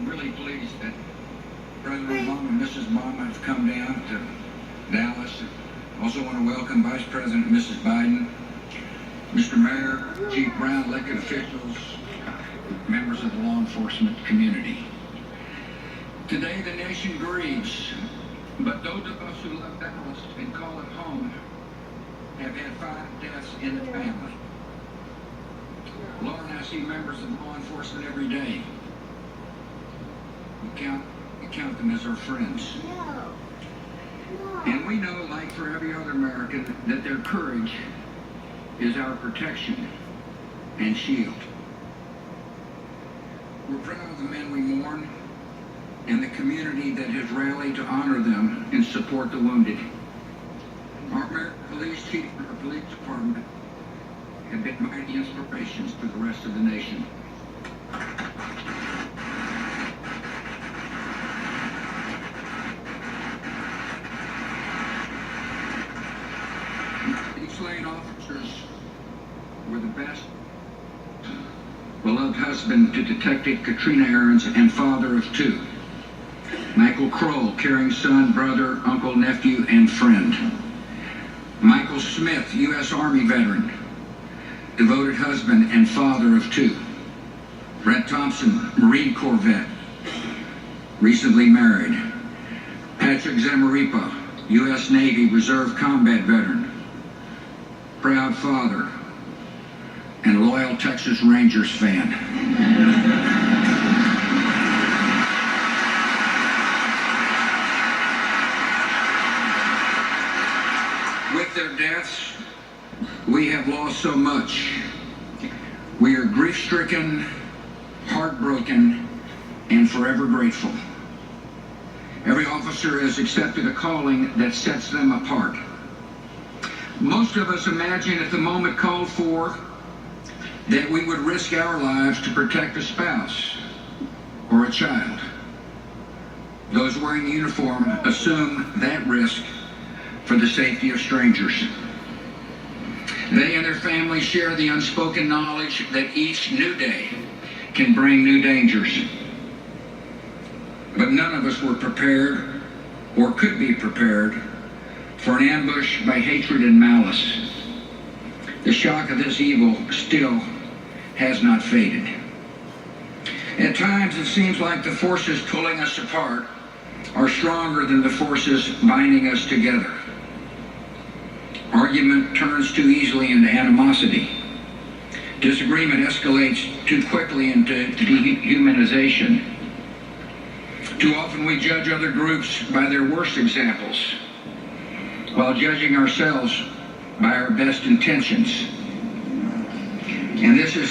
really pleased that President Obama and Mrs. Obama have come down to Dallas. Also want to welcome Vice President Mrs. Biden, Mr. Mayor, Chief Brown, elected officials, members of the law enforcement community. Today the nation grieves, but those of us who love Dallas and call it home have had 5 deaths in the family. Laura and I see members of law enforcement every day. We count them as our friends. And we know, like for every other American, that their courage is our protection and shield. We're proud of the men we mourn and the community that has rallied to honor them and support the wounded. Our American police chief and our police department have been mighty inspirations for the rest of the nation. These slain officers were the best beloved husband to Detective Katrina Aarons and father of 2. Michael Kroll, caring son, brother, uncle, nephew, and friend. Michael Smith, U.S. Army veteran, devoted husband and father of 2. Brett Thompson, Marine Corps vet, recently married. Patrick Zamaripa, U.S. Navy Reserve combat veteran, proud father, and loyal Texas Rangers fan. With their deaths, we have lost so much. We are grief-stricken, heartbroken, and forever grateful. Every officer has accepted a calling that sets them apart. Most of us imagine at the moment called for that we would risk our lives to protect a spouse or a child. Those wearing uniform assume that risk for the safety of strangers. They and their families share the unspoken knowledge that each new day can bring new dangers. But none of us were prepared or could be prepared for an ambush by hatred and malice. The shock of this evil still has not faded. At times it seems like the forces pulling us apart are stronger than the forces binding us together. Argument turns too easily into animosity. Disagreement escalates too quickly into dehumanization. Too often we judge other groups by their worst examples, while judging ourselves by our best intentions. And this has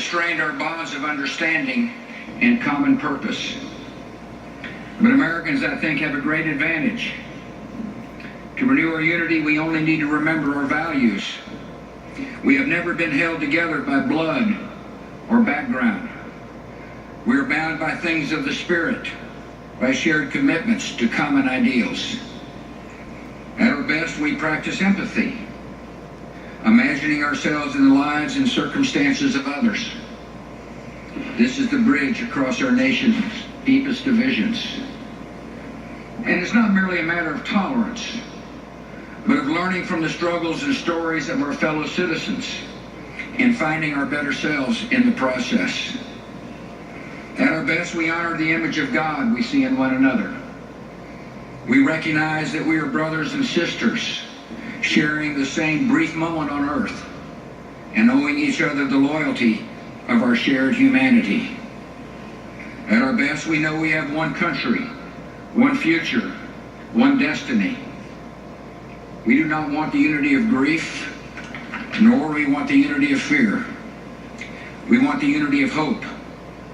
strained our bonds of understanding and common purpose. But Americans, I think, have a great advantage. To renew our unity, we only need to remember our values. We have never been held together by blood or background. We are bound by things of the Spirit, by shared commitments to common ideals. At our best, we practice empathy, imagining ourselves in the lives and circumstances of others. This is the bridge across our nation's deepest divisions. And it's not merely a matter of tolerance, but of learning from the struggles and stories of our fellow citizens and finding our better selves in the process. At our best, we honor the image of God we see in one another. We recognize that we are brothers and sisters, sharing the same brief moment on earth and owing each other the loyalty of our shared humanity. At our best, we know we have one country, one future, one destiny. We do not want the unity of grief, nor we want the unity of fear. We want the unity of hope,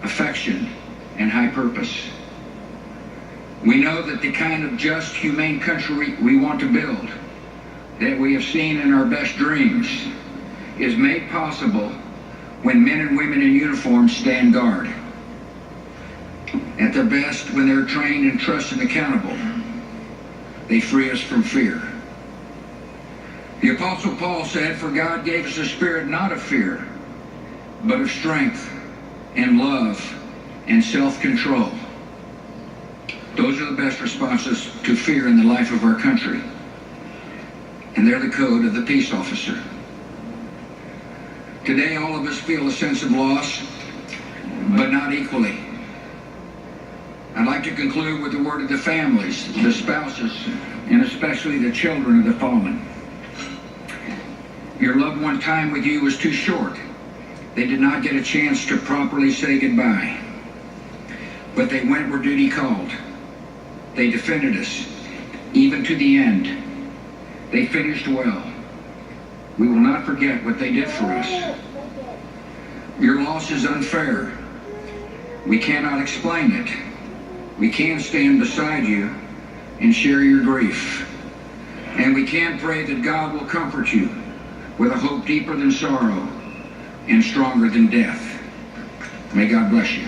affection, and high purpose. We know that the kind of just, humane country we want to build, that we have seen in our best dreams, is made possible when men and women in uniform stand guard. At their best, when they're trained and trusted and accountable, they free us from fear. The Apostle Paul said, "For God gave us a spirit not of fear, but of strength and love and self-control." Those are the best responses to fear in the life of our country. And they're the code of the peace officer. Today, all of us feel a sense of loss, but not equally. I'd like to conclude with the word of the families, the spouses, and especially the children of the fallen. Your loved one time with you was too short. They did not get a chance to properly say goodbye. But they went where duty called. They defended us, even to the end. They finished well. We will not forget what they did for us. Your loss is unfair. We cannot explain it. We can stand beside you and share your grief. And we can pray that God will comfort you with a hope deeper than sorrow and stronger than death. May God bless you.